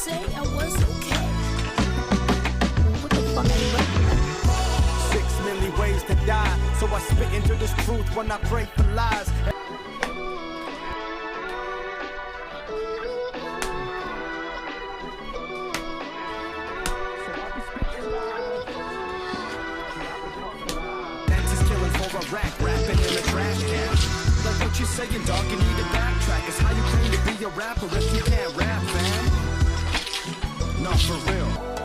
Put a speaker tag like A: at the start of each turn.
A: say I was okay. What the fuck ain't right?
B: 6 million ways to die, so I spit into this truth when I pray for lies. Rapping in a trash can. Like what you saying, dog, you need to backtrack. It's how you claim to be a rapper if you can't rap, fam. Not for real.